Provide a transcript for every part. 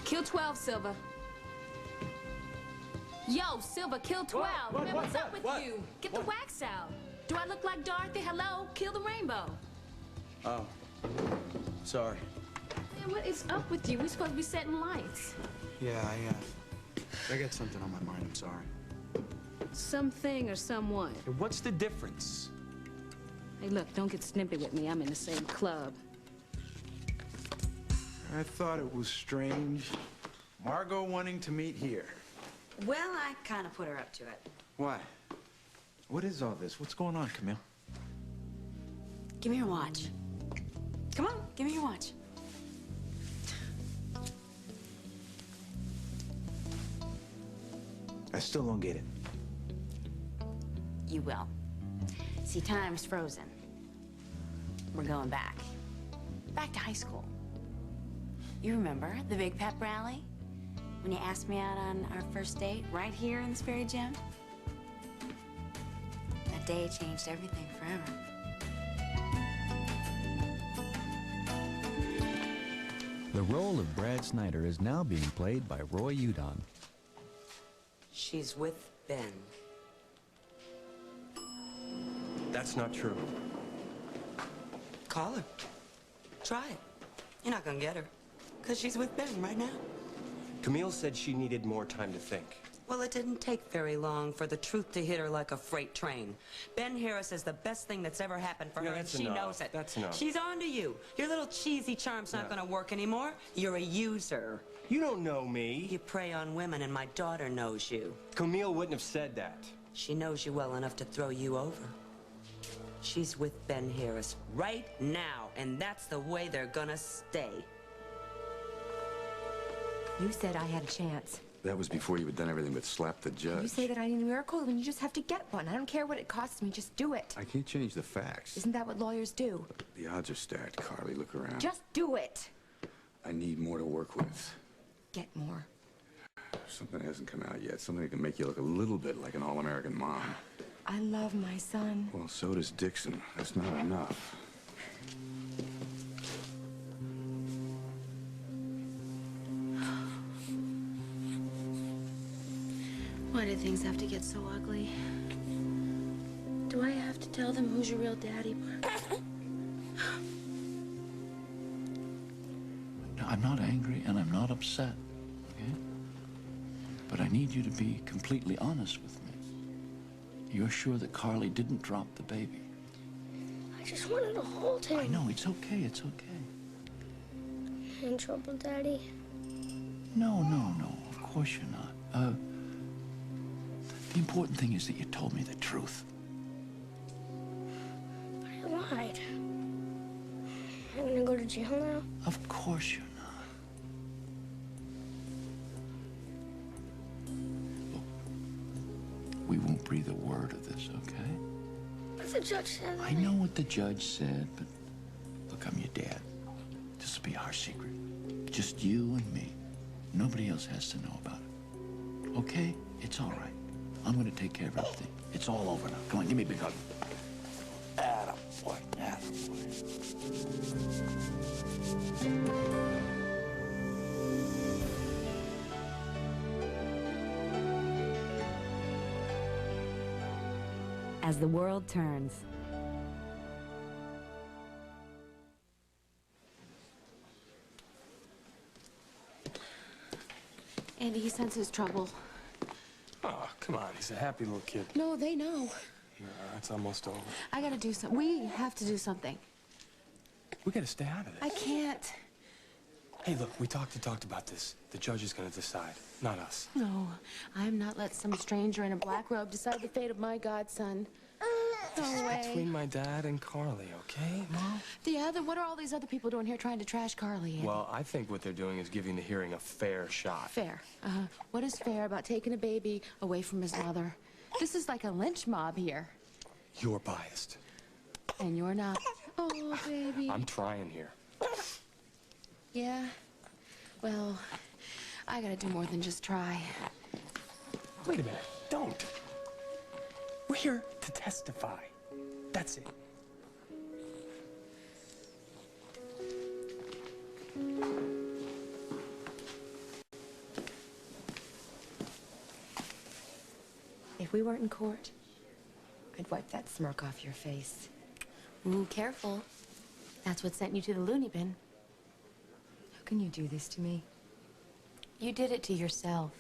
Kill 12, Silver. Yo, Silver, kill 12. Man, what's up with you? Get the wax out. Do I look like Dorothy? Hello? Kill the rainbow. Oh. Sorry. Man, what is up with you? We're supposed to be setting lights. Yeah, I got something on my mind. I'm sorry. Something or someone. Hey, what's the difference? Hey, look, don't get snippy with me. I'm in the same club. I thought it was strange. Margot wanting to meet here. Well, I kind of put her up to it. Why? What is all this? What's going on, Camille? Give me your watch. Come on, give me your watch. I still don't get it. You will. See, time's frozen. We're going back. Back to high school. You remember the big pep rally? When you asked me out on our first date, right here in this very gym? That day changed everything forever. The role of Brad Snyder is now being played by Roy Udon. She's with Ben. That's not true. Call her. Try it. You're not gonna get her. Because she's with Ben right now. Camille said she needed more time to think. Well, it didn't take very long for the truth to hit her like a freight train. Ben Harris is the best thing that's ever happened for her, and she knows it. That's enough. She's on to you. Your little cheesy charm's not gonna work anymore. You're a user. You don't know me. You prey on women, and my daughter knows you. Camille wouldn't have said that. She knows you well enough to throw you over. She's with Ben Harris right now, and that's the way they're gonna stay. You said I had a chance. That was before you had done everything but slap the judge. You say that I need a miracle when you just have to get one. I don't care what it costs me, just do it. I can't change the facts. Isn't that what lawyers do? The odds are stacked, Carly. Look around. Just do it. I need more to work with. Get more. Something hasn't come out yet. Something that can make you look a little bit like an all-American mom. I love my son. Well, so does Dixon. That's not enough. Why do things have to get so ugly? Do I have to tell them who's your real daddy, Mark? No, I'm not angry and I'm not upset, okay? But I need you to be completely honest with me. You're sure that Carly didn't drop the baby? I just wanted to hold him. I know, it's okay, it's okay. In trouble, Daddy? No, of course you're not. The important thing is that you told me the truth. I lied. I'm gonna go to jail now? Of course you're not. Look, we won't breathe a word of this, okay? But the judge said I know what the judge said, but look, I'm your dad. This will be our secret. Just you and me. Nobody else has to know about it. Okay? It's all right. I'm gonna take care of everything. It's all over now. Come on, give me a big hug. Attaboy, attaboy. As the world turns. Andy, he senses trouble. Oh, come on. He's a happy little kid. No, they know. Yeah, it's almost over. I gotta do something. We have to do something. We gotta stay out of this. I can't. Hey, look, we talked about this. The judge is gonna decide, not us. No, I'm not let some stranger in a black robe decide the fate of my godson. No way. Between my dad and Carly, okay, Mom? What are all these other people doing here trying to trash Carly, Andy? Well, I think what they're doing is giving the hearing a fair shot. Fair. What is fair about taking a baby away from his mother? This is like a lynch mob here. You're biased. And you're not. Oh, baby. I'm trying here. Yeah? Well, I gotta do more than just try. Wait a minute. Don't. We're here to testify. That's it. we weren't in court, I'd wipe that smirk off your face. Ooh, careful. That's what sent you to the loony bin. How can you do this to me? You did it to yourself.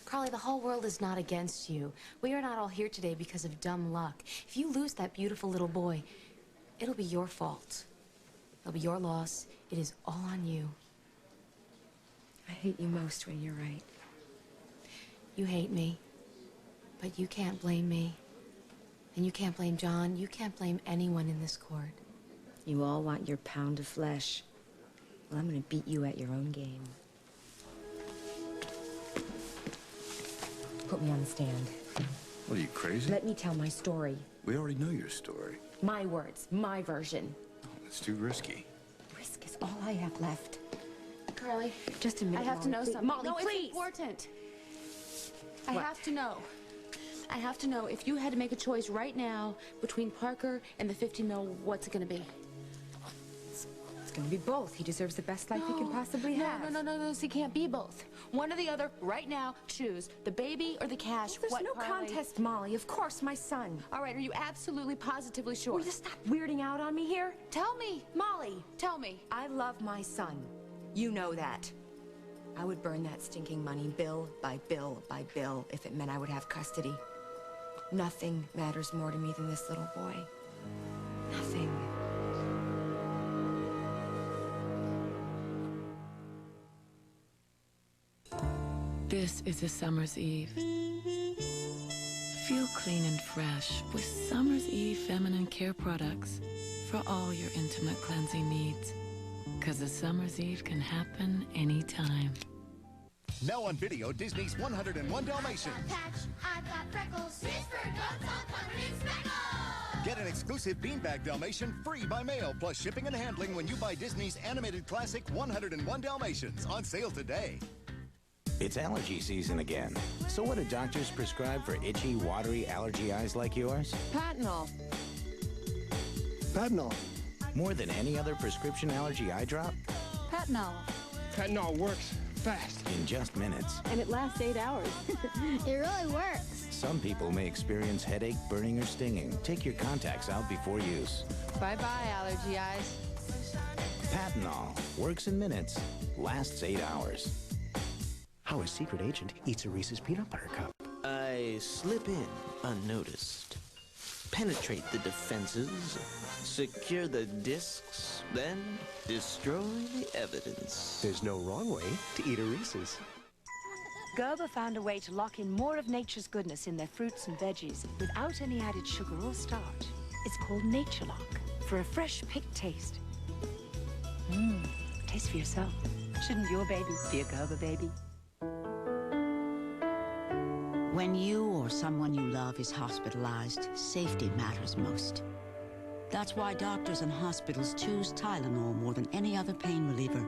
Carly, the whole world is not against you. We are not all here today because of dumb luck. If you lose that beautiful little boy, it'll be your fault. It'll be your loss. It is all on you. I hate you most when you're right. You hate me, but you can't blame me. And you can't blame John. You can't blame anyone in this court. You all want your pound of flesh. Well, I'm gonna beat you at your own game. Put me on the stand. What, are you crazy? Let me tell my story. We already know your story. My words, my version. Oh, it's too risky. Risk is all I have left. Carly, Just a minute, I have to Molly, know please. something. Molly, no, please. it's important. I What? have to know. I have to know if you had to make a choice right now between Parker and the 50 mil, what's it gonna be? It's gonna be both. He deserves the best life he can possibly have. No, he can't be both. One or the other, right now, choose. The baby or the cash. There's What, no Carly? contest, Molly. Of course, my son. All right, are you absolutely positively sure? Will you stop weirding out on me here? Tell me. Molly, Tell me. I love my son. You know that. I would burn that stinking money bill by bill by bill if it meant I would have custody. Nothing matters more to me than this little boy. Nothing. This is a summer's eve. Feel clean and fresh with Summer's Eve feminine care products for all your intimate cleansing needs. 'Cause a summer's eve can happen anytime. Now on video, Disney's 101 Dalmatians. I've got patch, I've got freckles. Pittsburgh goats all covered in speckles. Get an exclusive beanbag Dalmatian free by mail, plus shipping and handling when you buy Disney's animated classic 101 Dalmatians, on sale today. It's allergy season again. So what do doctors prescribe for itchy, watery allergy eyes like yours? Patnol. Patnol. More than any other prescription allergy eye drop? Patnol. Patnol works fast. In just minutes. And it lasts 8 hours. It really works. Some people may experience headache, burning, or stinging. Take your contacts out before use. Bye-bye, allergy eyes. Patnol. Works in minutes. Lasts 8 hours. How a secret agent eats a Reese's peanut butter cup. I slip in unnoticed, penetrate the defenses, secure the discs, then destroy the evidence. There's no wrong way to eat a Reese's. Gerber found a way to lock in more of nature's goodness in their fruits and veggies without any added sugar or starch. It's called Nature Lock for a fresh, picked taste. Taste for yourself. Shouldn't your baby be a Gerber baby? When you or someone you love is hospitalized, safety matters most. That's why doctors and hospitals choose Tylenol more than any other pain reliever.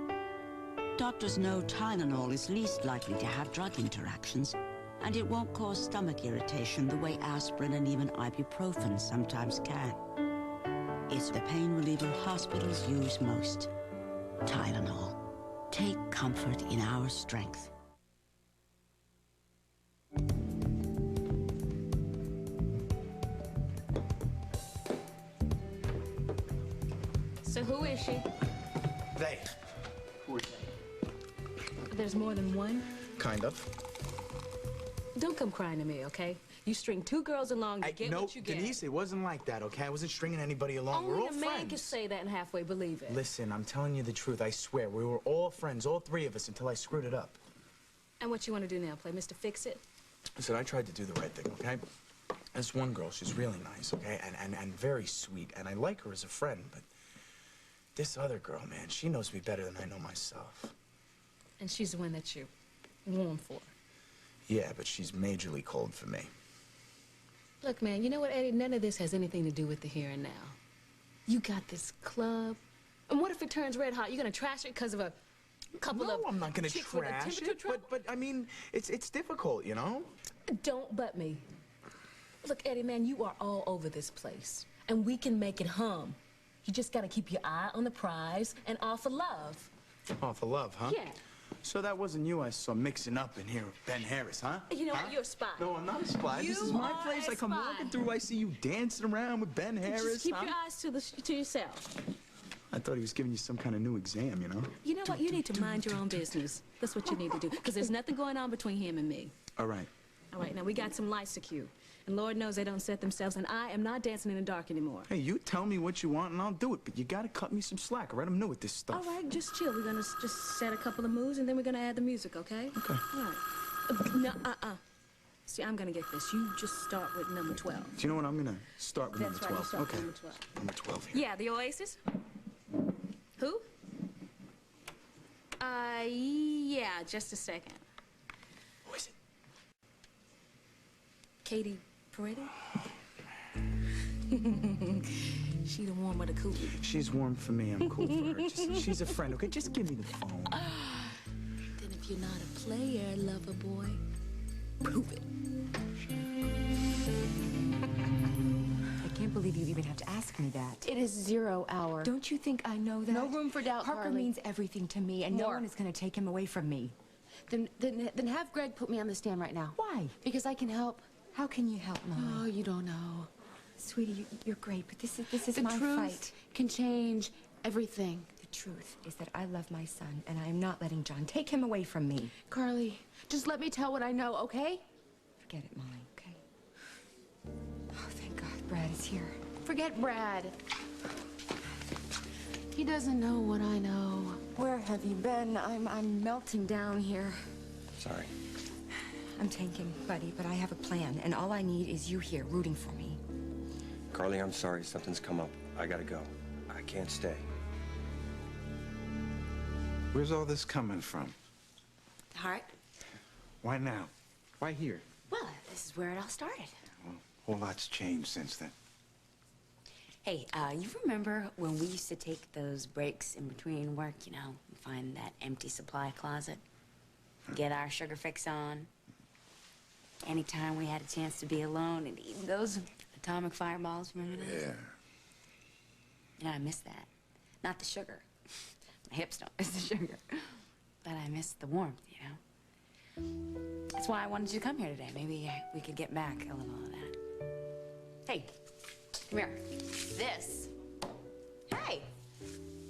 Doctors know Tylenol is least likely to have drug interactions, and it won't cause stomach irritation the way aspirin and even ibuprofen sometimes can. It's the pain reliever hospitals use most. Tylenol. Take comfort in our strength. So who is she? They. Who are they? There's more than one? Kind of. Don't come crying to me, okay? You string two girls along, you get no, what you get. Denise, it wasn't like that, okay? I wasn't stringing anybody along. We're Only all a man friends. can say that and halfway believe it. Listen, I'm telling you the truth. I swear. We were all friends, all three of us, until I screwed it up. And what you want to do now? Play Mr. Fix-It? Listen, I tried to do the right thing, okay? This one girl, she's really nice, okay? And very sweet. And I like her as a friend, but this other girl, man, she knows me better than I know myself. And she's the one that you warm for. Yeah, but she's majorly cold for me. Look, man, you know what, Eddie? None of this has anything to do with the here and now. You got this club. And what if it turns red hot? You're going to trash it because of a couple of... No, I'm not going to trash it, but I mean, it's difficult, you know? Don't butt me. Look, Eddie, man, you are all over this place. And we can make it hum. You just got to keep your eye on the prize and offer love. Offer love, huh? Yeah. So that wasn't you I saw mixing up in here with Ben Harris, huh? You know Huh? what? You're a spy. No, I'm not a spy. This is You my are place. a I come spy. walking through, I see you dancing around with Ben Harris. Just keep huh? your eyes to yourself. I thought he was giving you some kind of new exam, you know? You know what? You need to mind your own business. That's what you need to do. Because there's nothing going on between him and me. All right. All right, now we got some lights to cue. And Lord knows they don't set themselves, and I am not dancing in the dark anymore. Hey, you tell me what you want and I'll do it, but you gotta cut me some slack, all right? I'm new at this stuff. All right, just chill. We're gonna just set a couple of moves, and then we're gonna add the music, okay? Okay. All right. No, See, I'm gonna get this. You just start with number 12. Do you know what? I'm gonna start with That's number right, 12. you start with Okay. number 12. Number 12 here. Yeah, the Oasis. Who? Yeah, just a second. Who is it? Katie Peretti? She the warm or the cool? She's warm for me. I'm cool for her. She's a friend, okay? Just give me the phone. Then if you're not a player, lover boy, prove it. I can't believe you even have to ask me that. It is 0 hour. Don't you think I know that? No room for doubt, Parker Carly. means everything to me, and no More. one is going to take him away from me. Then have Greg put me on the stand right now. Why? Because I can help. How can you help, Molly? Oh, you don't know. Sweetie, you're great, but this is The my truth fight. can change everything. The truth is that I love my son, and I am not letting John take him away from me. Carly, just let me tell what I know, okay? Forget it, Molly, okay? Oh, thank God Brad is here. Forget Brad. He doesn't know what I know. Where have you been? I'm melting down here. Sorry. I'm tanking, buddy, but I have a plan, and all I need is you here rooting for me. Carly, I'm sorry. Something's come up. I gotta go. I can't stay. Where's all this coming from? The heart? Why now? Why here? Well, this is where it all started. Well, a whole lot's changed since then. Hey, you remember when we used to take those breaks in between work, you know, and find that empty supply closet? Get our sugar fix on? Anytime we had a chance to be alone and eat those atomic fireballs, remember those? Yeah. You know, I miss that. Not the sugar. My hips don't miss the sugar. But I miss the warmth, you know? That's why I wanted you to come here today. Maybe we could get back a little of that. Hey, come here. This, hey,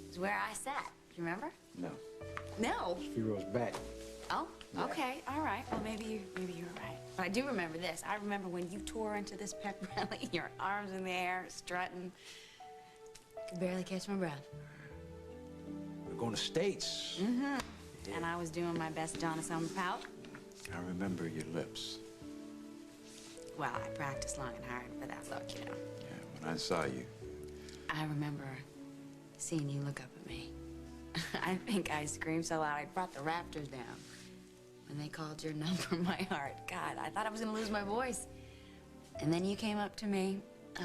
is where I sat. You remember? No. No. He rose back. Oh, okay, all right. Well, maybe you were right. But I do remember this. I remember when you tore into this pep rally, your arms in the air, strutting. Could barely catch my breath. We're going to States. Mm-hmm. And I was doing my best Donna Summer pout. I remember your lips. Well, I practiced long and hard for that look, you know. Yeah, when I saw you. I remember seeing you look up at me. I think I screamed so loud I brought the rafters down. When they called your number, my heart, God, I thought I was gonna lose my voice. And then you came up to me. Oh.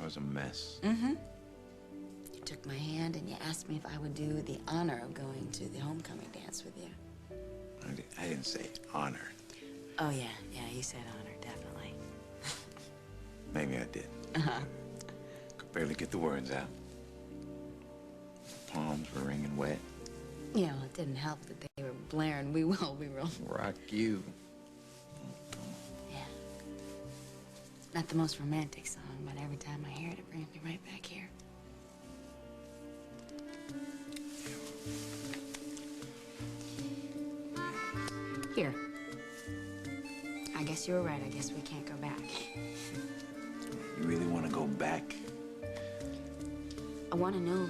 I was a mess. Mm-hmm. You took my hand and you asked me if I would do the honor of going to the homecoming dance with you. I didn't say honor. Oh, yeah, you said honor, definitely. Maybe I did. Uh-huh. Could barely get the words out. Palms were wringing wet. Yeah, well, it didn't help that they were blaring, we will. Rock you. Yeah. Not the most romantic song, but every time I hear it, it brings me right back here. Here. I guess you were right. I guess we can't go back. You really want to go back? I want to know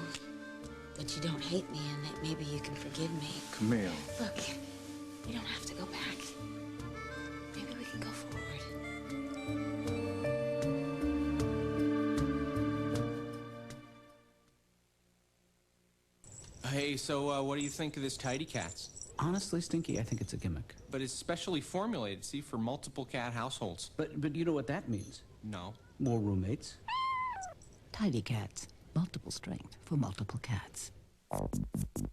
that you don't hate me and that maybe you can forgive me. Camille. Look, we don't have to go back. Maybe we can go forward. Hey, so what do you think of this Tidy Cats? Honestly, Stinky, I think it's a gimmick. But it's specially formulated, see, for multiple cat households. But you know what that means? No. More roommates. Tidy Cats. Multiple strength for multiple cats.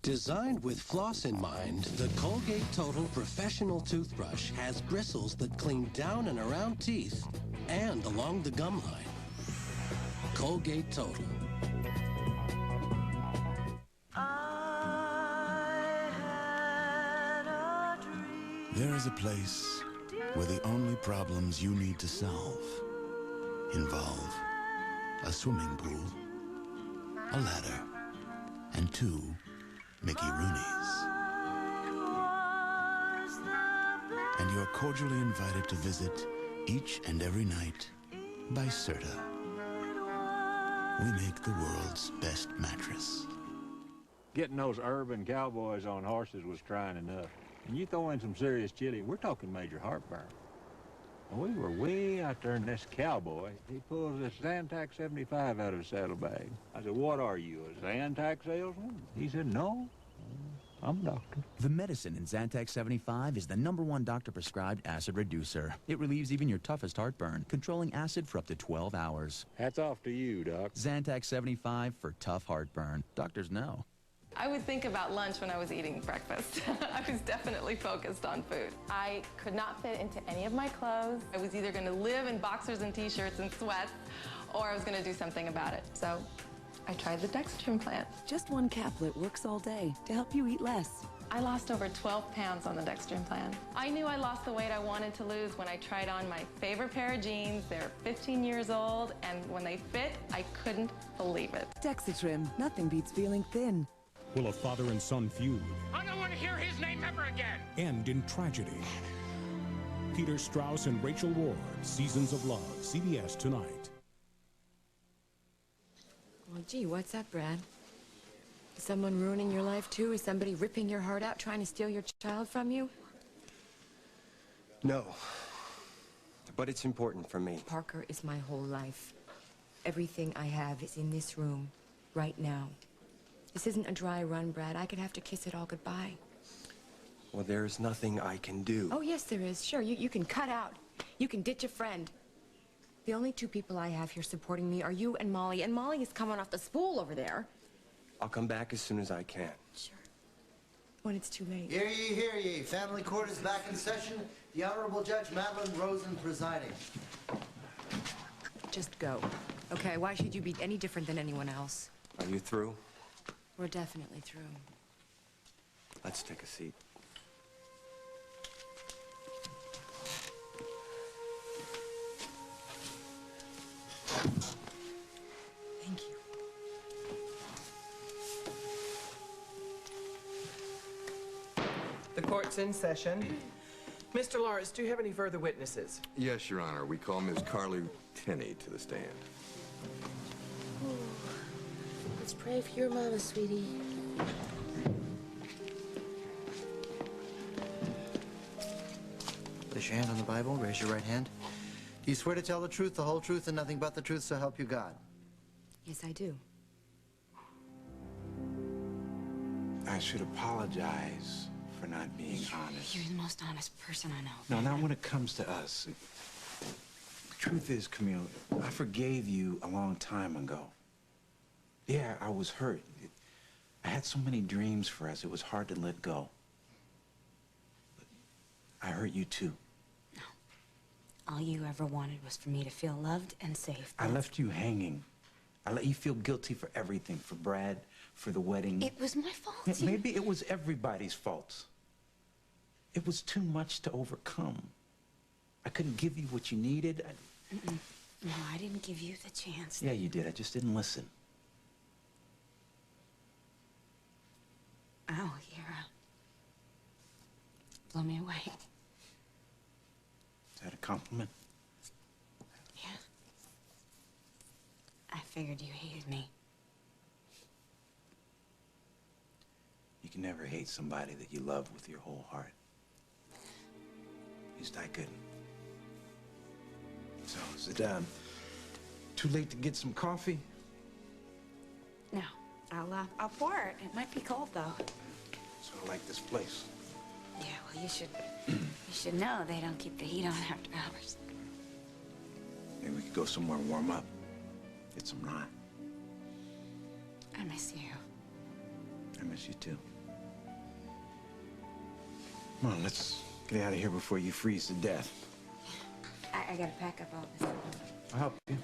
Designed with floss in mind, the Colgate Total Professional Toothbrush has bristles that clean down and around teeth and along the gum line. Colgate Total. There is a place where the only problems you need to solve involve a swimming pool, a ladder, and 2 Mickey Roonies. And you're cordially invited to visit each and every night by Serta. We make the world's best mattress. Getting those urban cowboys on horses was trying enough. And you throw in some serious chili, we're talking major heartburn. And we were way out there, and this cowboy, he pulls this Zantac 75 out of his saddlebag. I said, what are you, a Zantac salesman? He said, no, I'm a doctor. The medicine in Zantac 75 is the #1 doctor-prescribed acid reducer. It relieves even your toughest heartburn, controlling acid for up to 12 hours. Hats off to you, Doc. Zantac 75 for tough heartburn. Doctors know. I would think about lunch when I was eating breakfast. I was definitely focused on food. I could not fit into any of my clothes. I was either going to live in boxers and t-shirts and sweats, or I was going to do something about it. So I tried the dextrin plant. Just one caplet works all day to help you eat less. I lost over 12 pounds on the dextrin plan. I knew I lost the weight I wanted to lose when I tried on my favorite pair of jeans. They're 15 years old, and when they fit, I couldn't believe it. Dextrim, nothing beats feeling thin. Will a father and son feud I don't want to hear his name ever again. end in tragedy? Peter Strauss and Rachel Ward, Seasons of Love, CBS tonight. Well, gee, what's up, Brad? Is someone ruining your life, too? Is somebody ripping your heart out, trying to steal your child from you? No. But it's important for me. Parker is my whole life. Everything I have is in this room, right now. This isn't a dry run, Brad. I could have to kiss it all goodbye. Well, there's nothing I can do. Oh, yes, there is. Sure, you can cut out. You can ditch a friend. The only 2 people I have here supporting me are you and Molly is coming off the spool over there. I'll come back as soon as I can. Sure. When it's too late. Hear ye, hear ye. Family court is back in session. The Honorable Judge Madeline Rosen presiding. Just go. Okay, why should you be any different than anyone else? Are you through? We're definitely through. Let's take a seat. Thank you. The court's in session. Mr. Lawrence, do you have any further witnesses? Yes, Your Honor. We call Ms. Carly Tenney to the stand. Let's pray for your mama, sweetie. Place your hand on the Bible, raise your right hand. Do you swear to tell the truth, the whole truth, and nothing but the truth, so help you God? Yes, I do. I should apologize for not being honest. You're the most honest person I know. No, not when it comes to us. The truth is, Camille, I forgave you a long time ago. Yeah, I was hurt. I had so many dreams for us, it was hard to let go. But I hurt you too. No. All you ever wanted was for me to feel loved and safe. I left you hanging. I let you feel guilty for everything, for Brad, for the wedding. It was my fault. Yeah, maybe it was everybody's fault. It was too much to overcome. I couldn't give you what you needed. No, I didn't give you the chance. Yeah, you did. I just didn't listen. Oh, you're blow me away. Is that a compliment? Yeah. I figured you hated me. You can never hate somebody that you love with your whole heart. At least I couldn't. So, is it too late to get some coffee? No, I'll pour it. It might be cold though. Sort of like this place. Yeah, well, you should know they don't keep the heat on after hours. Maybe we could go somewhere and warm up. Get some rye. I miss you. I miss you too. Come on, let's get out of here before you freeze to death. I gotta pack up all this. I'll help you.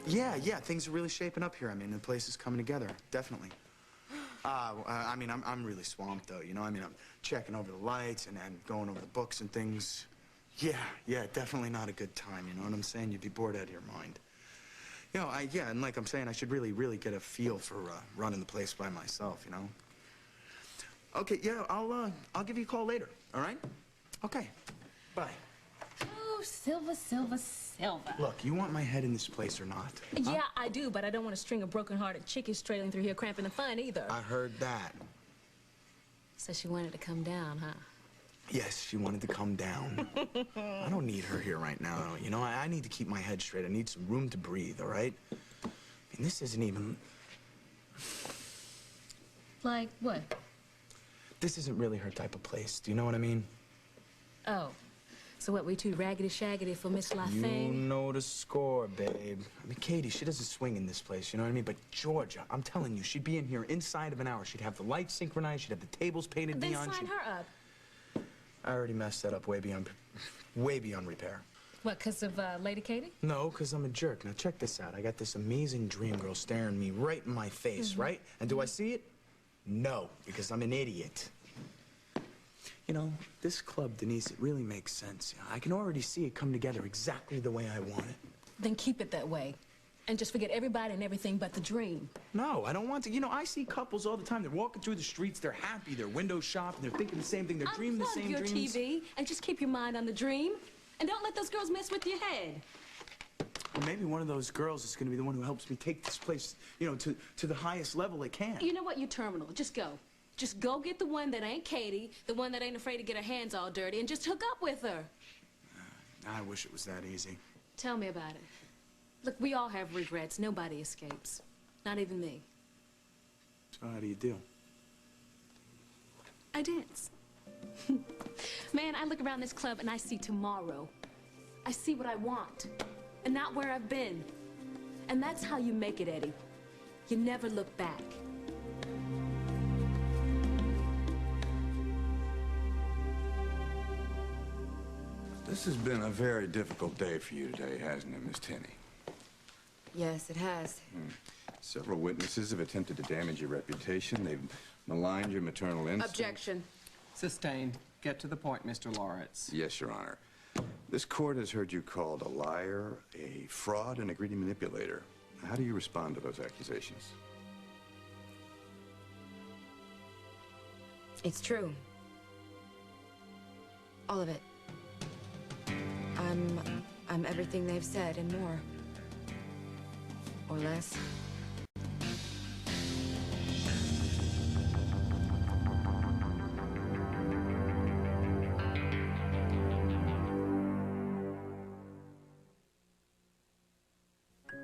Yeah, things are really shaping up here. I mean, the place is coming together, definitely. I mean, I'm really swamped, though, you know? I mean, I'm checking over the lights and going over the books and things. Yeah, definitely not a good time, you know what I'm saying? You'd be bored out of your mind. You know, yeah, and like I'm saying, I should really get a feel for running the place by myself, you know? Okay, yeah, I'll give you a call later, all right? Okay, bye. Oh, Silva. Look, you want my head in this place or not? Yeah, I do, but I don't want to string a broken-hearted chicken straight through here cramping the fun either. I heard that. So she wanted to come down, huh? Yes, she wanted to come down. I don't need her here right now, you know? I need to keep my head straight. I need some room to breathe, all right? I mean, this isn't even... Like what? This isn't really her type of place. Do you know what I mean? Oh. So what, we too raggedy-shaggedy for Miss You LaFame? know the score, babe. I mean, Katie, she doesn't swing in this place, you know what I mean? But Georgia, I'm telling you, she'd be in here inside of an hour. She'd have the lights synchronized, she'd have the tables painted Then neon. sign her up. I already messed that up way beyond repair. What, because of Lady Katie? No, because I'm a jerk. Now, check this out. I got this amazing dream girl staring me right in my face, right? And do I see it? No, because I'm an idiot. You know, this club, Denise, it really makes sense. I can already see it come together exactly the way I want it. Then keep it that way. And just forget everybody and everything but the dream. No, I don't want to. You know, I see couples all the time. They're walking through the streets, they're happy, they're window shopping, they're thinking the same thing, they're dreaming the same Unplug your dreams. TV and just keep your mind on the dream. And don't let those girls mess with your head. Well, maybe one of those girls is going to be the one who helps me take this place, you know, to the highest level it can. You know what? You're terminal. Just go. Just go get the one that ain't Katie, the one that ain't afraid to get her hands all dirty, and just hook up with her. I wish it was that easy. Tell me about it. Look, we all have regrets. Nobody escapes. Not even me. So how do you do? I dance. Man, I look around this club and I see tomorrow. I see what I want, and not where I've been. And that's how you make it, Eddie. You never look back. This has been a very difficult day for you today, hasn't it, Miss Tenney? Yes, it has. Several witnesses have attempted to damage your reputation. They've maligned your maternal instinct. Objection. Sustained. Get to the point, Mr. Lawrence. Yes, Your Honor. This court has heard you called a liar, a fraud, and a greedy manipulator. How do you respond to those accusations? It's true. All of it. I'm everything they've said and more. Or less.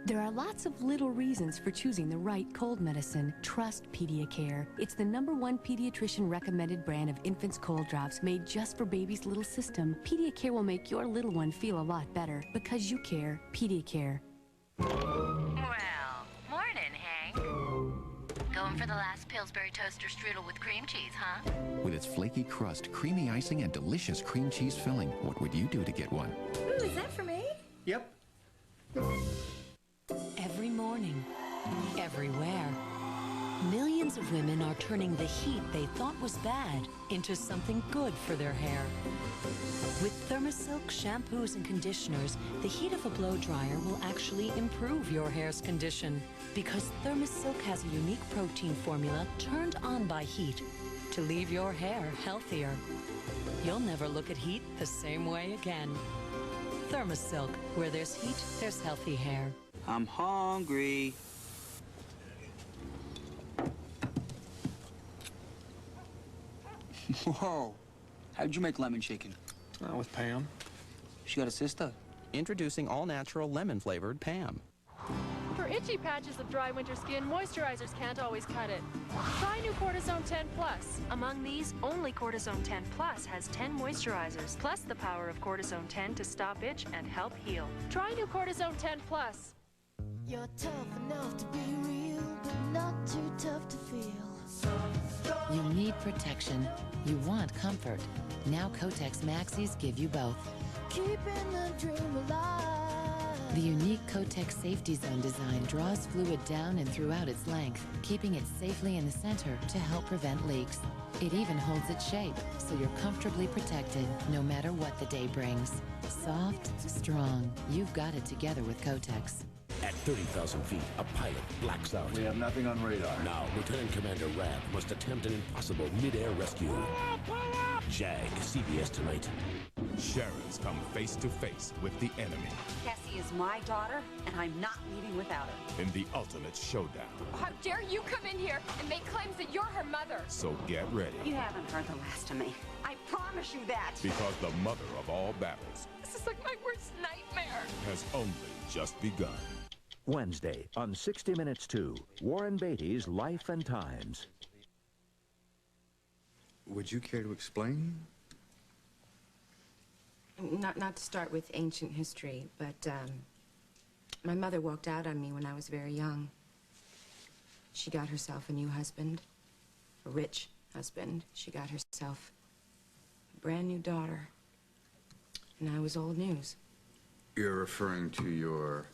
There are lots of little reasons for choosing the right cold medicine. Trust Pediacare. It's the #1 pediatrician recommended brand of infant's cold drops made just for baby's little system. Pediacare will make your little one feel a lot better because you care. Pediacare. Well, morning, Hank. Going for the last Pillsbury toaster strudel with cream cheese, huh? With its flaky crust, creamy icing, and delicious cream cheese filling, what would you do to get one? Is that for me? Yep. Every morning, everywhere, millions of women are turning the heat they thought was bad into something good for their hair. With Thermosilk shampoos and conditioners, the heat of a blow dryer will actually improve your hair's condition because Thermosilk has a unique protein formula turned on by heat to leave your hair healthier. You'll never look at heat the same way again. Thermosilk, where there's heat, there's healthy hair. I'm hungry. Whoa. How'd you make lemon chicken? With Pam. She got a sister. Introducing all-natural lemon-flavored Pam. For itchy patches of dry winter skin, moisturizers can't always cut it. Try new Cortisone 10 Plus. Among these, only Cortisone 10 Plus has 10 moisturizers, plus the power of Cortisone 10 to stop itch and help heal. Try new Cortisone 10 Plus. You're tough enough to be real, but not too tough to feel. You need protection. You want comfort. Now Kotex Maxis give you both. Keeping the dream alive. The unique Kotex safety zone design draws fluid down and throughout its length, keeping it safely in the center to help prevent leaks. It even holds its shape, so you're comfortably protected no matter what the day brings. Soft, strong, you've got it together with Kotex. At 30,000 feet, a pilot blacks out. We have nothing on radar. Now, Lieutenant Commander Rabb must attempt an impossible mid-air rescue. JAG, CBS Tonight. Sheriffs come face to face with the enemy Cassie is my daughter, and I'm not leaving without her. in the ultimate showdown. How dare you come in here and make claims that you're her mother? So get ready, You haven't heard the last of me. I promise you that. because the mother of all battles This is like my worst nightmare. has only just begun. Wednesday on 60 Minutes 2, Warren Beatty's Life and Times. Would you care to explain? Not to start with ancient history, but my mother walked out on me when I was very young. She got herself a new husband, a rich husband. She got herself a brand new daughter, and I was old news. You're referring to your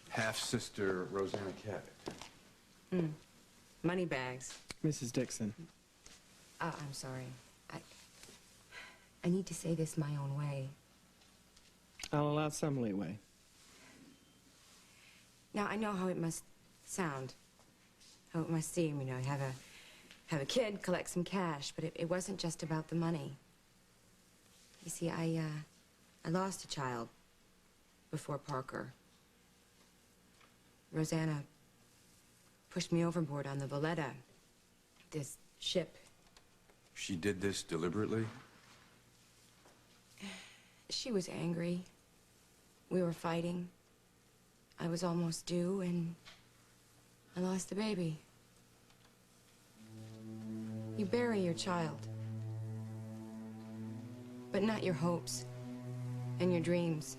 half-sister, Rosanna Cabot. Money bags. Mrs. Dixon. I'm sorry. I need to say this my own way. I'll allow some leeway. Now, I know how it must sound, how it must seem, you know, have a kid, collect some cash, but it wasn't just about the money. You see, I lost a child before Parker. Rosanna pushed me overboard on the Valletta, this ship. She did this deliberately? She was angry. We were fighting. I was almost due, and I lost the baby. You bury your child, but not your hopes and your dreams.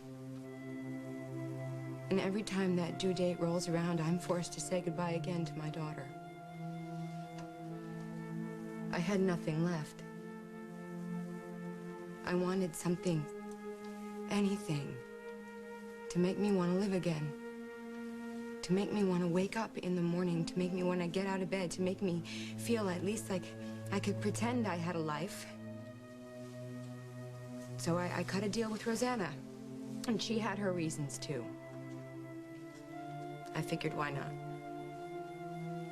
And every time that due date rolls around, I'm forced to say goodbye again to my daughter. I had nothing left. I wanted something, anything, to make me want to live again. To make me want to wake up in the morning, to make me want to get out of bed, to make me feel at least like I could pretend I had a life. So I cut a deal with Rosanna, and she had her reasons too. I figured, why not?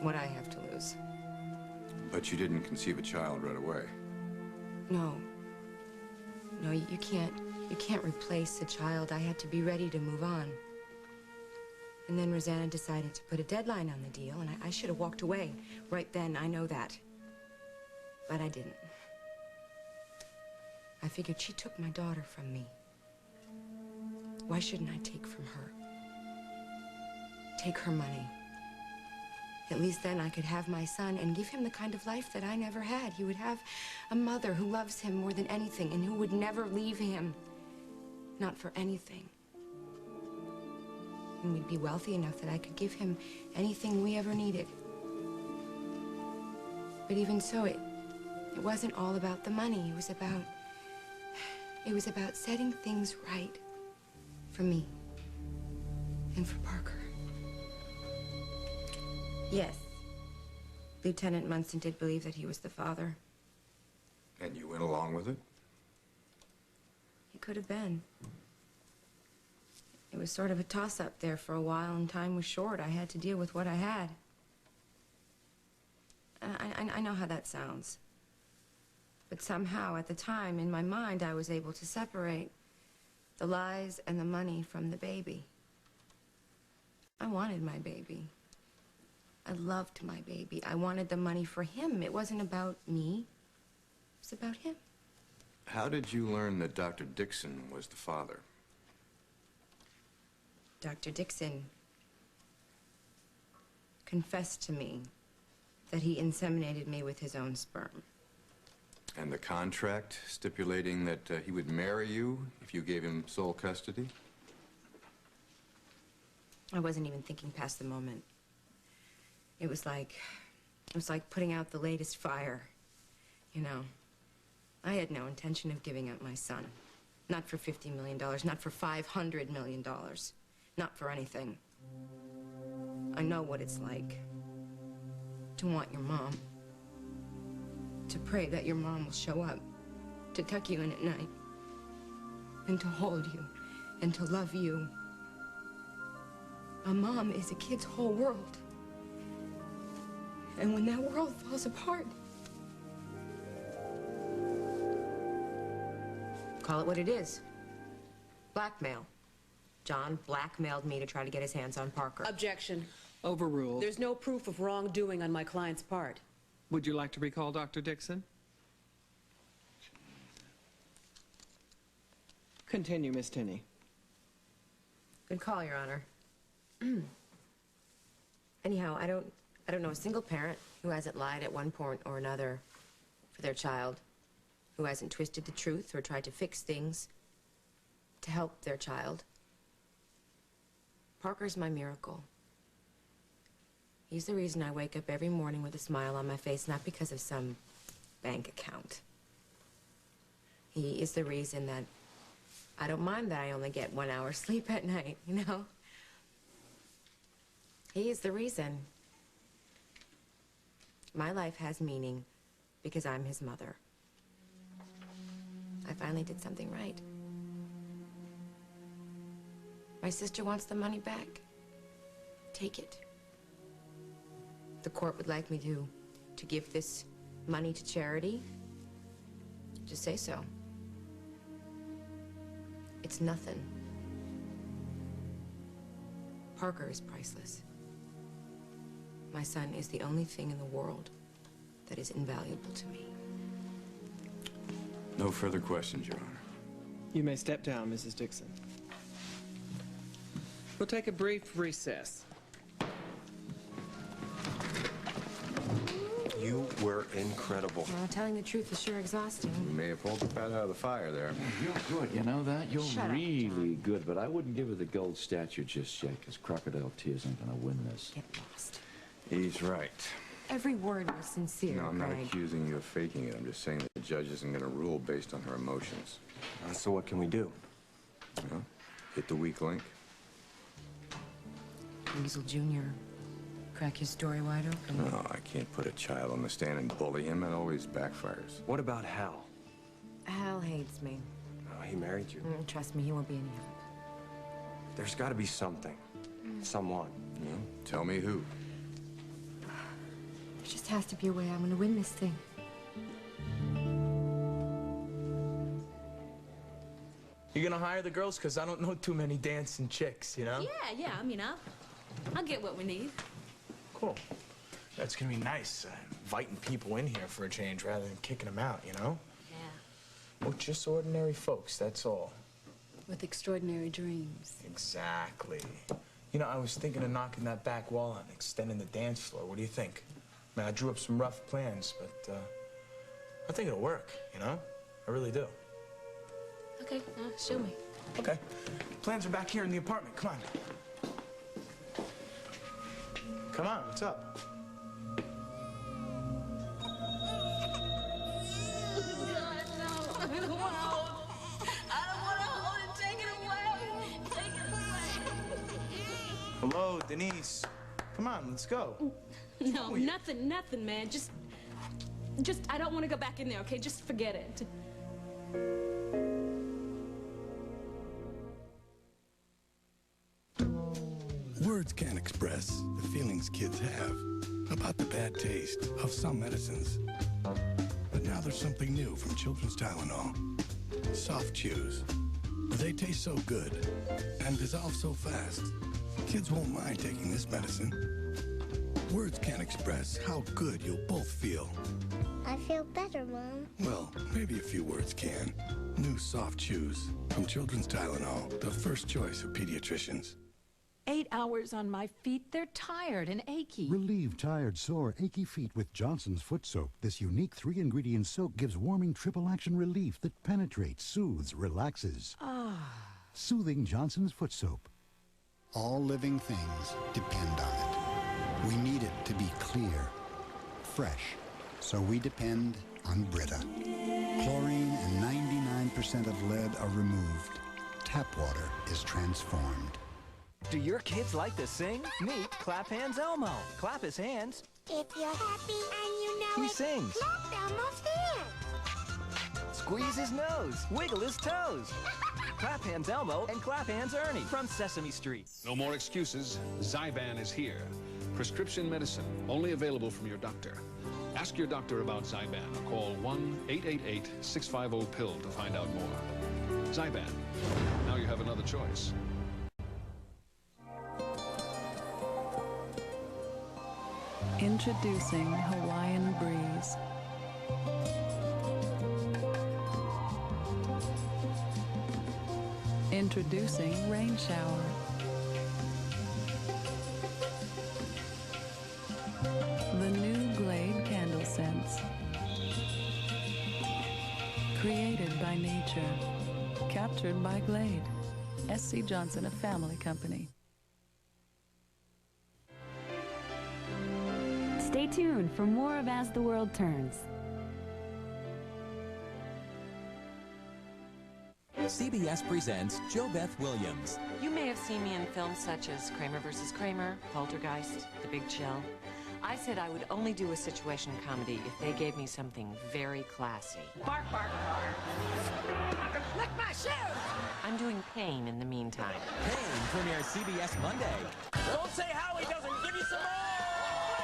What I have to lose? But you didn't conceive a child right away. No. No, you can't replace a child. I had to be ready to move on. And then Rosanna decided to put a deadline on the deal, and I should have walked away right then, I know that. But I didn't. I figured she took my daughter from me. Why shouldn't I take from her? Take her money. At least then I could have my son and give him the kind of life that I never had. He would have a mother who loves him more than anything and who would never leave him. Not for anything. And we'd be wealthy enough that I could give him anything we ever needed. But even so, it wasn't all about the money. It was about setting things right for me and for Parker. Yes, Lieutenant Munson did believe that he was the father. And you went along with it? He could have been. It was sort of a toss-up there for a while, and time was short. I had to deal with what I had. I know how that sounds. But somehow, at the time, in my mind, I was able to separate the lies and the money from the baby. I wanted my baby. I loved my baby. I wanted the money for him. It wasn't about me. It was about him. How did you learn that Dr. Dixon was the father? Dr. Dixon confessed to me that he inseminated me with his own sperm. And the contract stipulating that he would marry you if you gave him sole custody? I wasn't even thinking past the moment. It was like putting out the latest fire, you know. I had no intention of giving up my son. Not for $50 million, not for $500 million. Not for anything. I know what it's like to want your mom. To pray that your mom will show up. To tuck you in at night. And to hold you. And to love you. A mom is a kid's whole world. And when that world falls apart, call it what it is. Blackmail. John blackmailed me to try to get his hands on Parker. Objection. Overruled. There's no proof of wrongdoing on my client's part. Would you like to recall Dr. Dixon? Continue, Miss Tinney. Good call, Your Honor. Anyhow, I don't know a single parent who hasn't lied at one point or another for their child, who hasn't twisted the truth or tried to fix things to help their child. Parker's my miracle. He's the reason I wake up every morning with a smile on my face, not because of some bank account. He is the reason that I don't mind that I only get 1 hour sleep at night, you know? He is the reason my life has meaning because I'm his mother. I finally did something right. My sister wants the money back. Take it. The court would like me to give this money to charity. Just say so. It's nothing. Parker is priceless. My son is the only thing in the world that is invaluable to me. No further questions, Your Honor. You may step down, Mrs. Dixon. We'll take a brief recess. You were incredible. Well, telling the truth is sure exhausting. You may have pulled the bat out of the fire there. You're good, you know that? You're Shut up, really good, but I wouldn't give her the gold statue just yet, because Crocodile Tears ain't gonna win this. Get lost. He's right. Every word was sincere, No, I'm not Greg. accusing you of faking it. I'm just saying that the judge isn't going to rule based on her emotions. So what can we do? Well, hit the weak link. Weasel Jr. Crack his story wide open. No, I can't put a child on the stand and bully him. That always backfires. What about Hal? Hal hates me. Oh, he married you. Trust me, he won't be any help. There's got to be something. Someone. Yeah, tell me who. There just has to be a way I'm gonna win this thing. You gonna hire the girls? Because I don't know too many dancing chicks, you know? Yeah, I mean, I'll get what we need. Cool. That's gonna be nice, inviting people in here for a change rather than kicking them out, you know? Yeah. Well, just ordinary folks, that's all. With extraordinary dreams. Exactly. You know, I was thinking of knocking that back wall out and extending the dance floor. What do you think? I mean, I drew up some rough plans, but I think it'll work, you know? I really do. Okay, show me. Okay. Plans are back here in the apartment. Come on. Come on, what's up? Hello, Denise. Come on, let's go. No, nothing, man. Just, I don't want to go back in there, okay? Just forget it. Words can't express the feelings kids have about the bad taste of some medicines. But now there's something new from Children's Tylenol. Soft chews. They taste so good and dissolve so fast. Kids won't mind taking this medicine. Words can't express how good you'll both feel. I feel better, Mom. Well, maybe a few words can. New soft chews from Children's Tylenol, the first choice of pediatricians. 8 hours on my feet, they're tired and achy. Relieve tired, sore, achy feet with Johnson's Foot Soap. This unique 3-ingredient soap gives warming triple-action relief that penetrates, soothes, relaxes. Soothing Johnson's Foot Soap. All living things depend on it. We need it to be clear, fresh, so we depend on Brita. Chlorine and 99% of lead are removed. Tap water is transformed. Do your kids like to sing? Meet Clap Hands Elmo. Clap his hands. If you're happy and you know He it, sings. clap Elmo's hands. Squeeze his nose. Wiggle his toes. Clap Hands Elmo and Clap Hands Ernie from Sesame Street. No more excuses. Zyban is here. Prescription medicine, only available from your doctor. Ask your doctor about Zyban or call 1-888-650-PILL to find out more. Zyban. Now you have another choice. Introducing Hawaiian Breeze. Introducing Rain Shower. The new Glade candle scents. Created by nature. Captured by Glade. S.C. Johnson, a family company. Stay tuned for more of As the World Turns. CBS presents JoBeth Williams. You may have seen me in films such as Kramer vs. Kramer, Poltergeist, The Big Chill. I said I would only do a situation comedy if they gave me something very classy. Bark, bark, bark. Lick my shoes! I'm doing Pain in the meantime. Pain premieres CBS Monday. Don't say Howie doesn't give you some more!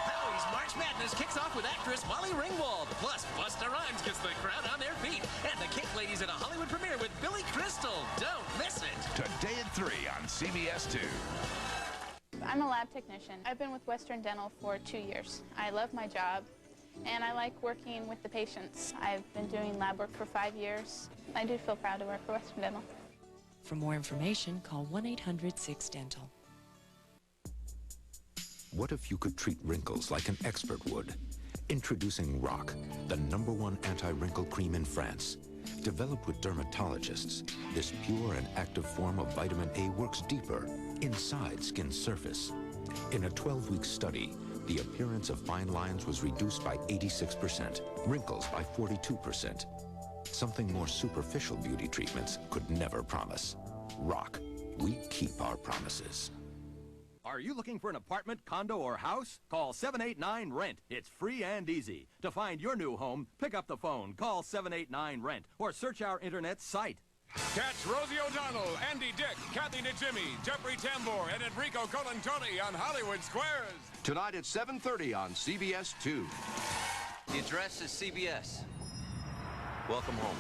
Howie's March Madness kicks off with actress Molly Ringwald. Plus, Busta Rhymes gets the crowd on their feet. And the Cake Ladies at a Hollywood premiere with Billy Crystal. Don't miss it. Today at 3 on CBS 2. I'm a lab technician. I've been with Western Dental for 2 years. I love my job, and I like working with the patients. I've been doing lab work for 5 years. I do feel proud to work for Western Dental. For more information, call 1-800-6-DENTAL. What if you could treat wrinkles like an expert would? Introducing Rock, the #1 anti-wrinkle cream in France. Developed with dermatologists, this pure and active form of vitamin A works deeper, inside skin's surface. In a 12-week study, the appearance of fine lines was reduced by 86%, wrinkles by 42%. Something more superficial beauty treatments could never promise. Rock, we keep our promises. Are you looking for an apartment, condo, or house? Call 789-RENT. It's free and easy. To find your new home, pick up the phone, call 789-RENT, or search our internet site. Catch Rosie O'Donnell, Andy Dick, Kathy Najimy, Jeffrey Tambor, and Enrico Colantoni on Hollywood Squares. Tonight at 7:30 on CBS 2. The address is CBS. Welcome home.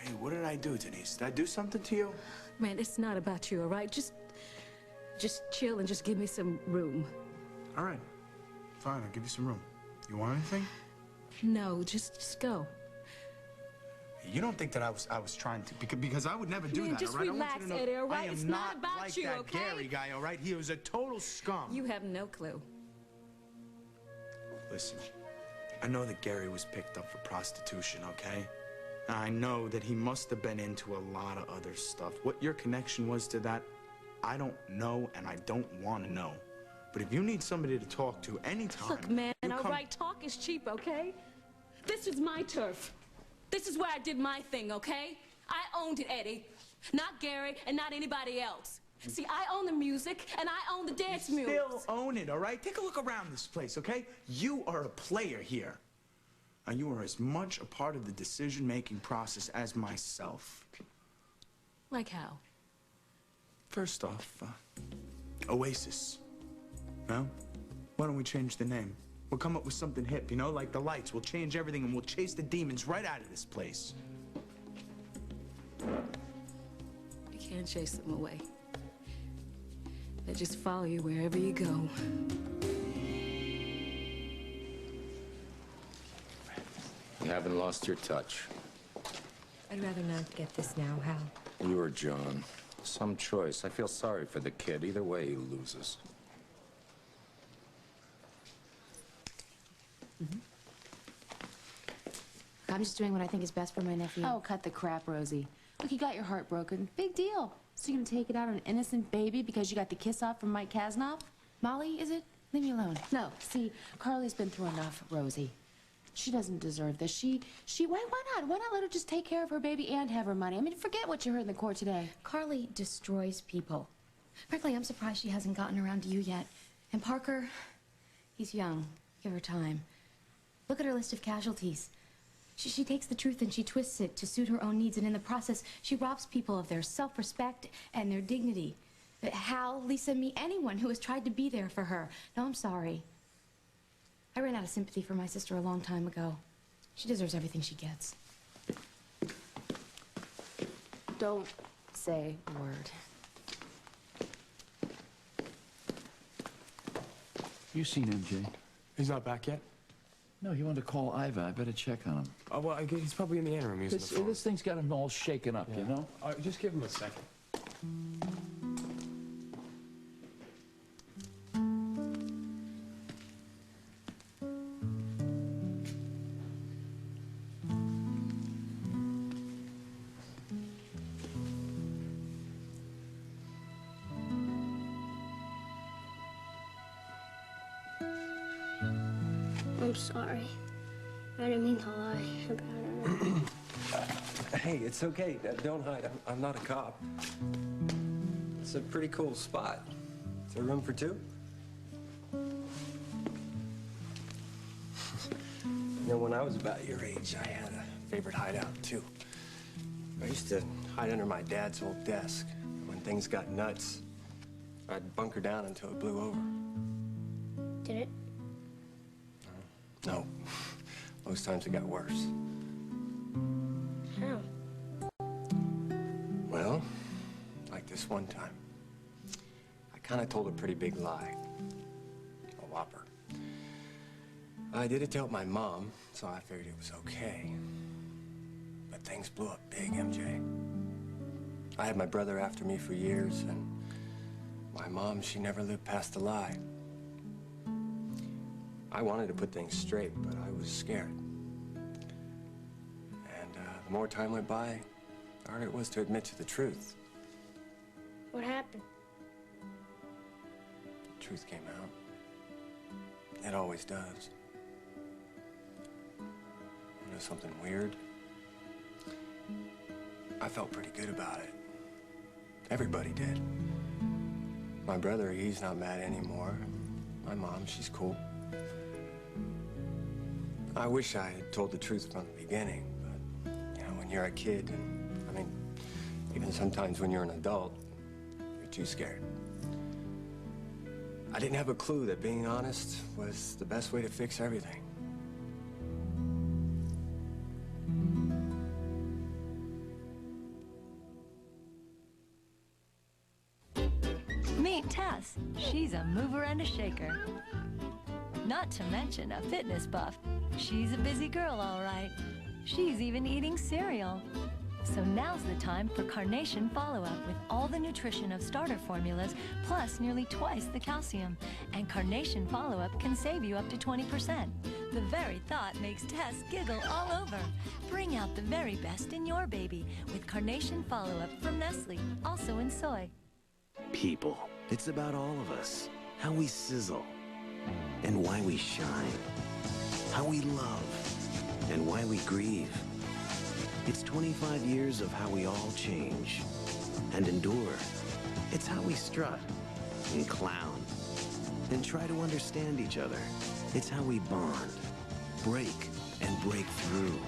Hey, what did I do, Denise? Did I do something to you? Man, it's not about you, all right? Just chill and just give me some room. All right. Fine, I'll give you some room. You want anything? No, just go. You don't think that I was trying to, because I would never do that, just all right? relax, I want you to know, Eddie, all right? I am It's not not about like you, that okay? Gary guy, all right? He was a total scum. You have no clue. Listen, I know that Gary was picked up for prostitution, okay? I know that he must have been into a lot of other stuff. What your connection was to that, I don't know, and I don't want to know. But if you need somebody to talk to anytime... Look, man, all right, talk is cheap, okay? This is my turf. This is where I did my thing, okay? I owned it, Eddie. Not Gary and not anybody else. See, I own the music, and I own the dance music. Still own it, all right? Take a look around this place, okay? You are a player here. And you are as much a part of the decision-making process as myself. Like how? First off, Oasis. No? Why don't we change the name? We'll come up with something hip, you know, like the Lights. We'll change everything and we'll chase the demons right out of this place. You can't chase them away. They just follow you wherever you go. You haven't lost your touch. I'd rather not get this now, Hal. You or John. Some choice. I feel sorry for the kid. Either way, he loses. I'm just doing what I think is best for my nephew. Oh, cut the crap, Rosie. Look, you got your heart broken. Big deal. So you're gonna take it out on an innocent baby because you got the kiss off from Mike Kasnoff? Molly, is it? Leave me alone. No, see, Carly's been through enough, Rosie. She doesn't deserve this. Why not? Why not let her just take care of her baby and have her money? I mean, forget what you heard in the court today. Carly destroys people. Frankly, I'm surprised she hasn't gotten around to you yet. And Parker, he's young. Give her time. Look at her list of casualties. She takes the truth and she twists it to suit her own needs, and in the process, she robs people of their self-respect and their dignity. Hal, Lisa, me, anyone who has tried to be there for her. No, I'm sorry. I ran out of sympathy for my sister a long time ago. She deserves everything she gets. Don't say a word. You seen MJ? He's not back yet? No, he wanted to call Iva. I better check on him. Oh, well, he's probably in the interim using the phone. This thing's got him all shaken up, you know? Just give him a second. I'm sorry. I didn't mean to lie about her. Hey, it's okay. Don't hide. I'm not a cop. It's a pretty cool spot. Is there room for two? You know, when I was about your age, I had a favorite hideout, too. I used to hide under my dad's old desk. When things got nuts, I'd bunker down until it blew over. Did it? No. Most times it got worse. How? Well, like this one time. I kind of told a pretty big lie. A whopper. I did it to help my mom, so I figured it was okay. But things blew up big, MJ. I had my brother after me for years, and my mom, she never lived past the lie. I wanted to put things straight, but I was scared. And the more time went by, the harder it was to admit to the truth. What happened? The truth came out. It always does. You know something weird? I felt pretty good about it. Everybody did. My brother, he's not mad anymore. My mom, she's cool. I wish I had told the truth from the beginning, but, you know, when you're a kid, and, I mean, even sometimes when you're an adult, you're too scared. I didn't have a clue that being honest was the best way to fix everything. Meet Tess. She's a mover and a shaker. Not to mention a fitness buff. She's a busy girl, all right. She's even eating cereal. So now's the time for Carnation Follow-Up with all the nutrition of starter formulas, plus nearly twice the calcium. And Carnation Follow-Up can save you up to 20%. The very thought makes Tess giggle all over. Bring out the very best in your baby with Carnation Follow-Up from Nestle, also in soy. People. It's about all of us. How we sizzle. And why we shine. How we love. And why we grieve. It's 25 years of how we all change and endure. It's how we strut and clown and try to understand each other. It's how we bond, break, and break through.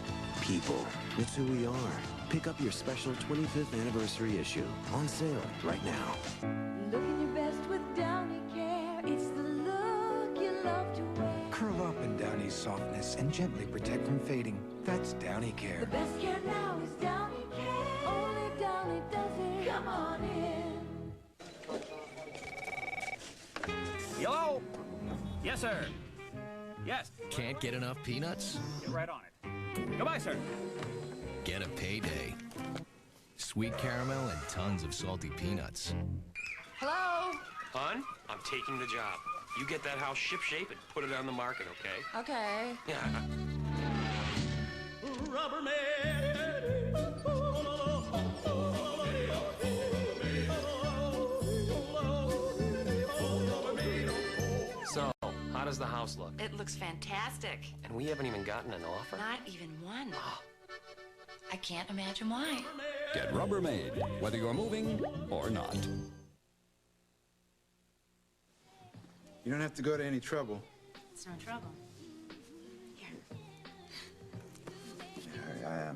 People, it's who we are. Pick up your special 25th anniversary issue on sale right now. Looking your best with Downy Care. It's the look you love to wear. Curl up in Downy's softness and gently protect from fading. That's Downy Care. The best care now is Downy Care. Only Downy does it. Come on in. Hello? Yes, sir. Yes. Can't get enough peanuts? Get right on it. Goodbye, sir. Get a payday. Sweet caramel and tons of salty peanuts. Hello? Hon, I'm taking the job. You get that house shipshape and put it on the market, okay? Okay. Yeah. Rubber man. So, how does the house look? It looks fantastic. And we haven't even gotten an offer? Not even one. I can't imagine why. Get Rubbermaid, whether you're moving or not. You don't have to go to any trouble. It's no trouble. I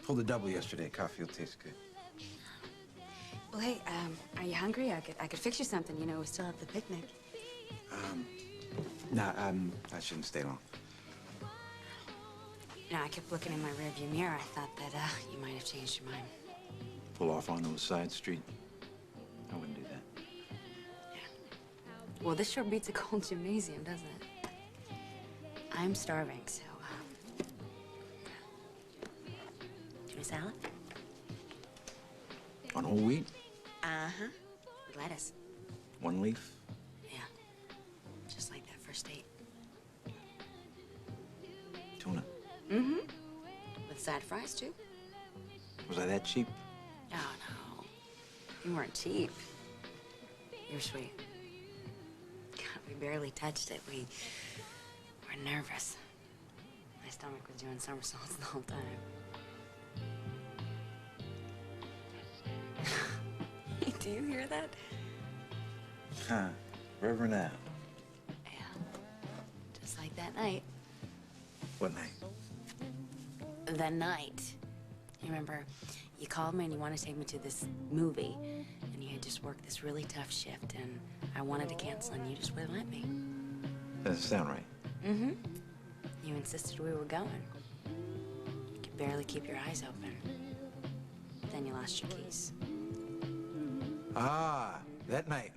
pulled a double yesterday. Coffee will taste good. Well, hey, are you hungry? I could fix you something. You know, we still have the picnic. Nah, I shouldn't stay long. You know, I kept looking in my rearview mirror. I thought that you might have changed your mind. Pull off onto a side street. I wouldn't do that. Well, this sure beats a cold gymnasium, doesn't it? I'm starving, so, do you want a salad? On whole wheat? Uh-huh. With lettuce. One leaf? Yeah. Just like that first date. Tuna. Mm-hmm. With side fries, too. Was I that cheap? Oh, no. You weren't cheap. You were sweet. God, we barely touched it. We were nervous. My stomach was doing somersaults the whole time. Do you hear that? Huh. Reverend Al. Yeah. Just like that night. What night? The night. You remember, you called me and you wanted to take me to this movie, and you had just worked this really tough shift, and I wanted to cancel, and you just wouldn't let me. Doesn't sound right. Mm-hmm. You insisted we were going. You could barely keep your eyes open. Then you lost your keys. Ah, that night.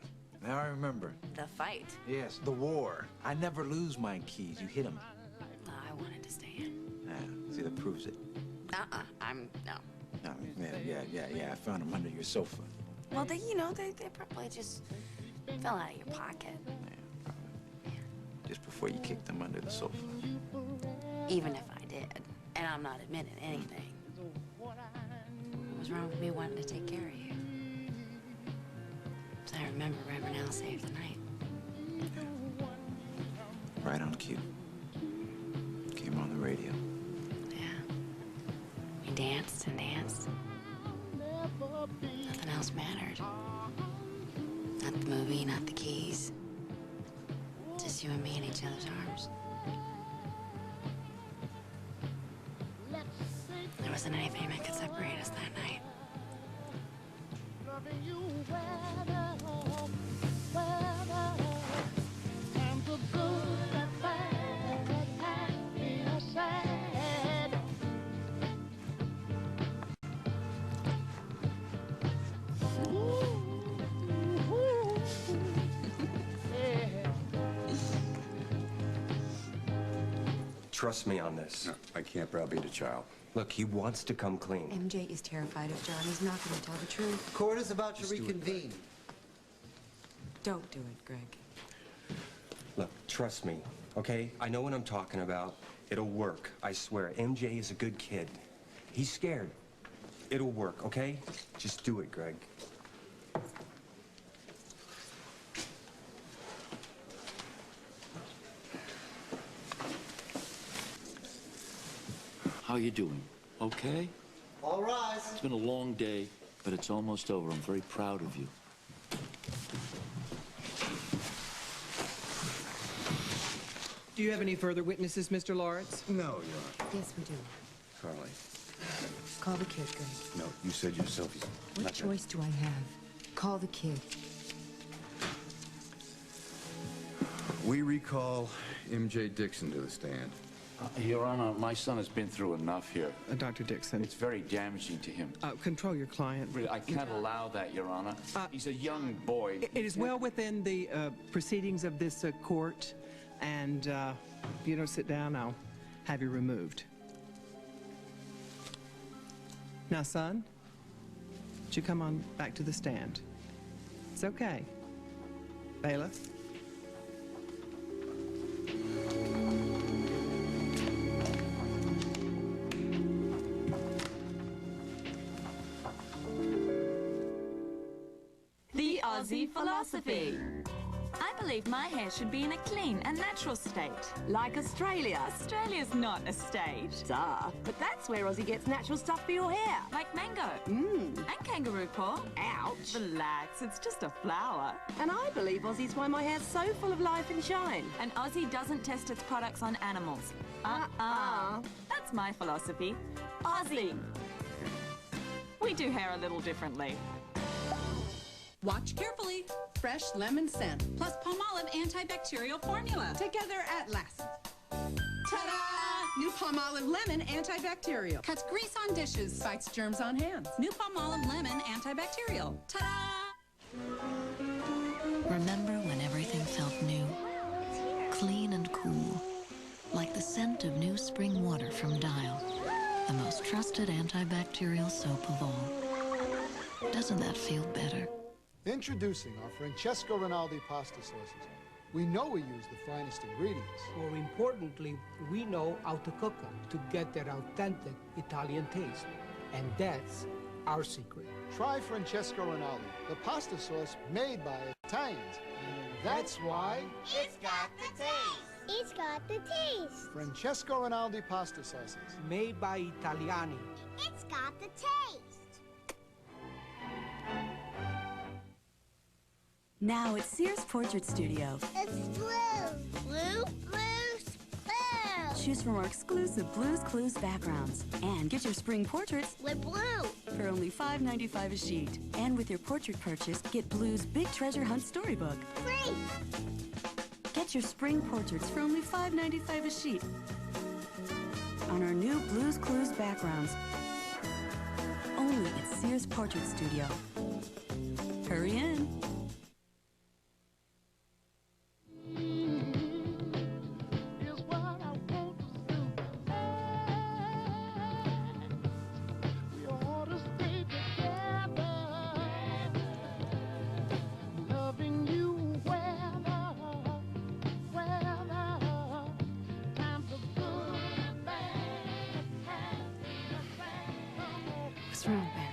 Now I remember. The fight. Yes, the war. I never lose my keys. You hit them. Well, I wanted to stay in. See, that proves it. No. No, yeah. I found them under your sofa. Well, they probably just fell out of your pocket. Just before you kicked them under the sofa. Even if I did, and I'm not admitting anything. What was wrong with me wanting to take care of you? So I remember Reverend Al saved the night. Right on cue. Came on the radio. Yeah. We danced and danced. Nothing else mattered. Not the movie, not the keys. Just you and me in each other's arms. There wasn't anything that could separate us that night. Trust me on this. No, I can't browbeat a child. Look, he wants to come clean. MJ is terrified of John. He's not going to tell the truth. Court is about to reconvene. Don't do it, Greg. Look, trust me, okay? I know what I'm talking about. It'll work, I swear. MJ is a good kid. He's scared. It'll work, okay? Just do it, Greg. How you doing? Okay? All rise. It's been a long day, but it's almost over. I'm very proud of you. Do you have any further witnesses, Mr. Lawrence? No, Your Honor. Yes, we do. Carly. Call the kid, Greg. No, you said yourself he's What not choice do I have? Call the kid. We recall MJ Dixon to the stand. Your Honor, my son has been through enough here. Dr. Dixon. It's very damaging to him. Control your client. Really, I can't allow that, Your Honor. He's a young boy. It is well within the proceedings of this court, and if you don't sit down, I'll have you removed. Now, son, would you come on back to the stand? It's okay. Bailiff. The Aussie Philosophy. I believe my hair should be in a clean and natural state. Like Australia. Australia's not a state. Duh. But that's where Ozzy gets natural stuff for your hair. Like mango. Mmm. And kangaroo paw. Ouch. Relax, it's just a flower. And I believe Ozzy's why my hair's so full of life and shine. And Ozzy doesn't test its products on animals. That's my philosophy. Ozzy. We do hair a little differently. Watch carefully. Fresh lemon scent plus Palmolive antibacterial formula. Together at last. Ta-da! New Palmolive Lemon antibacterial. Cuts grease on dishes, fights germs on hands. New Palmolive Lemon antibacterial. Ta-da! Remember when everything felt new? Clean and cool. Like the scent of new spring water from Dial. The most trusted antibacterial soap of all. Doesn't that feel better? Introducing our Francesco Rinaldi pasta sauces. We know we use the finest ingredients. More importantly, we know how to cook them to get that authentic Italian taste. And that's our secret. Try Francesco Rinaldi, the pasta sauce made by Italians. And that's why... It's got the taste! It's got the taste! Francesco Rinaldi pasta sauces. Made by Italiani. It's got the taste! Now at Sears Portrait Studio. It's blue. Blue, blues, blue. Choose from our exclusive Blues Clues backgrounds. And get your spring portraits with blue for only $5.95 a sheet. And with your portrait purchase, get Blue's Big Treasure Hunt storybook. Free. Get your spring portraits for only $5.95 a sheet. On our new Blues Clues backgrounds. Only at Sears Portrait Studio. Hurry in. What's wrong, Ben?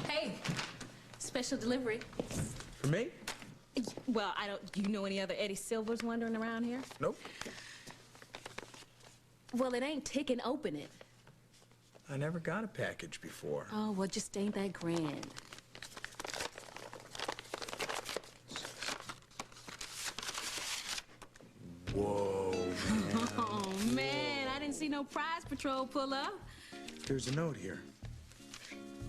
Hey, special delivery. For me? Well, do you know any other Eddie Silvers wandering around here? Nope. Well, it ain't tick and open it. I never got a package before. Oh, well, just ain't that grand. Whoa, man. Oh, man, I didn't see no prize patrol pull up. There's a note here.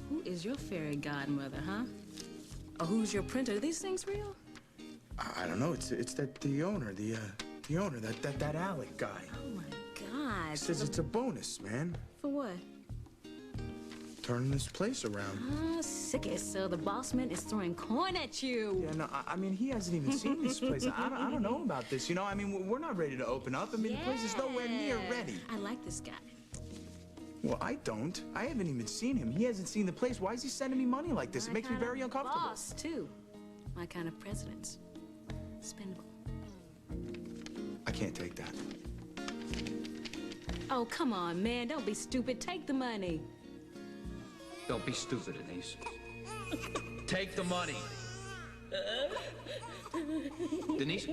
Who is your fairy godmother, huh? Or who's your printer? Are these things real? I don't know. It's the owner, that Alec guy. Oh, my God. He says it's a bonus, man. For what? Turning this place around. Ah, sick as so the boss man is throwing coin at you. Yeah, no, I mean, he hasn't even seen this place. I don't know about this, you know? I mean, we're not ready to open up. I mean, the place is nowhere near ready. I like this guy. Well, I don't. I haven't even seen him. He hasn't seen the place. Why is he sending me money like this? It makes me very uncomfortable. Boss, too. My kind of presidents. Spendable. I can't take that. Oh, come on, man. Don't be stupid. Take the money. Don't be stupid, Denise. Take the money. Denise,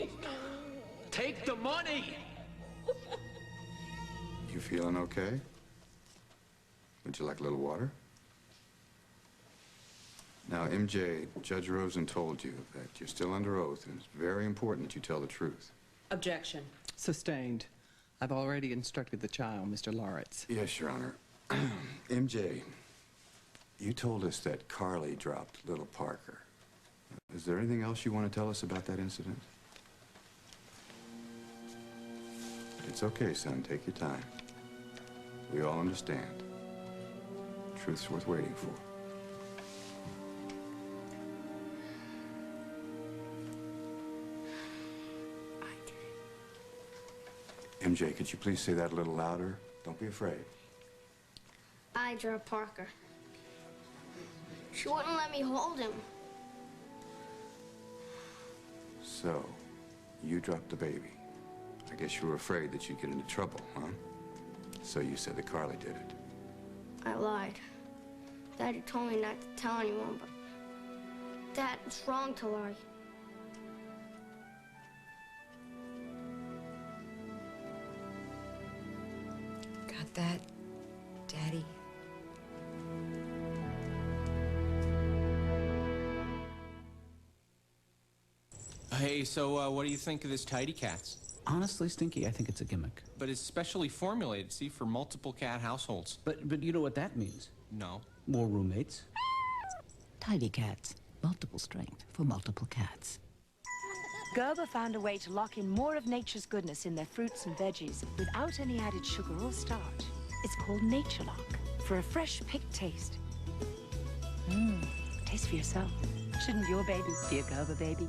take the money! You feeling okay? Would you like a little water? Now, MJ, Judge Rosen told you that you're still under oath, and it's very important that you tell the truth. Objection. Sustained. I've already instructed the child, Mr. Lawrence. Yes, Your Honor. MJ, you told us that Carly dropped little Parker. Is there anything else you want to tell us about that incident? It's okay, son. Take your time. We all understand. Truth's worth waiting for. MJ, could you please say that a little louder? Don't be afraid. I dropped Parker. She wouldn't let me hold him. So, you dropped the baby. I guess you were afraid that you'd get into trouble, huh? So you said that Carly did it. I lied. Daddy told me not to tell anyone, but Dad, it's wrong to lie. Got that, Daddy? Hey, so what do you think of this Tidy Cats? Honestly, Stinky, I think it's a gimmick. But it's specially formulated, see, for multiple cat households. But you know what that means? No. More roommates? Tidy Cats. Multiple strength for multiple cats. Gerber found a way to lock in more of nature's goodness in their fruits and veggies without any added sugar or starch. It's called Nature Lock, for a fresh, picked taste. Taste for yourself. Shouldn't your baby be a Gerber baby?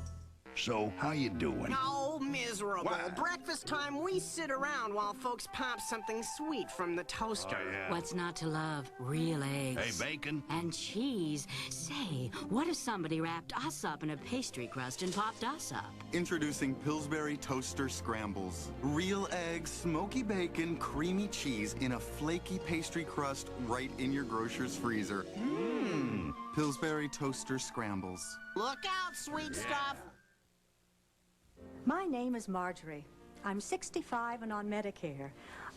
So, how you doing? Oh, miserable. Breakfast time, we sit around while folks pop something sweet from the toaster. Oh, yeah. What's not to love? Real eggs. Hey, bacon. And cheese. Say, what if somebody wrapped us up in a pastry crust and popped us up? Introducing Pillsbury Toaster Scrambles. Real eggs, smoky bacon, creamy cheese in a flaky pastry crust right in your grocer's freezer. Mmm. Pillsbury Toaster Scrambles. Look out, sweet stuff. My name is Marjorie. I'm 65 and on Medicare.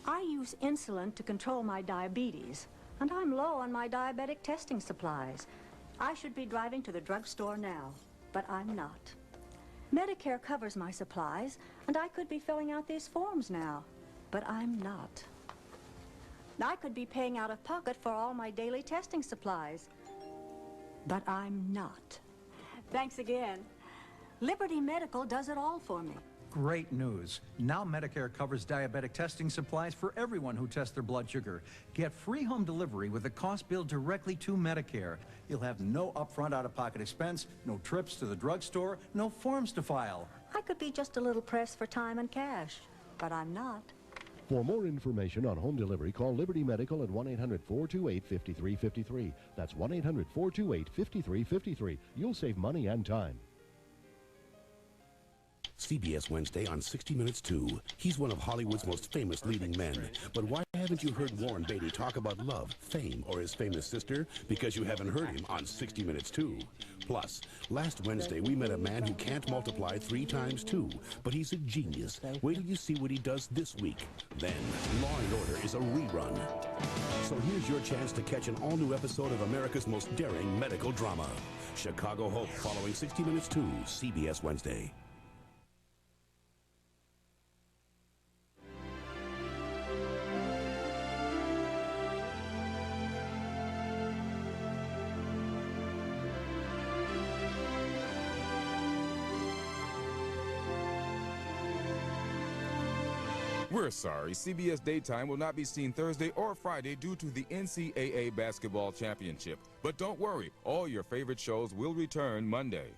I use insulin to control my diabetes, and I'm low on my diabetic testing supplies. I should be driving to the drugstore now, but I'm not. Medicare covers my supplies, and I could be filling out these forms now, but I'm not. I could be paying out of pocket for all my daily testing supplies, but I'm not. Thanks again. Liberty Medical does it all for me. Great news. Now Medicare covers diabetic testing supplies for everyone who tests their blood sugar. Get free home delivery with a cost billed directly to Medicare. You'll have no upfront out-of-pocket expense, no trips to the drugstore, no forms to file. I could be just a little pressed for time and cash, but I'm not. For more information on home delivery, call Liberty Medical at 1-800-428-5353. That's 1-800-428-5353. You'll save money and time. CBS Wednesday on 60 Minutes 2. He's one of Hollywood's most famous leading men. But why haven't you heard Warren Beatty talk about love, fame, or his famous sister? Because you haven't heard him on 60 Minutes 2. Plus, last Wednesday we met a man who can't multiply 3 times 2, but he's a genius. Wait till you see what he does this week. Then, Law and Order is a rerun. So here's your chance to catch an all-new episode of America's most daring medical drama. Chicago Hope, following 60 Minutes 2, CBS Wednesday. We're sorry, CBS Daytime will not be seen Thursday or Friday due to the NCAA Basketball Championship. But don't worry, all your favorite shows will return Monday.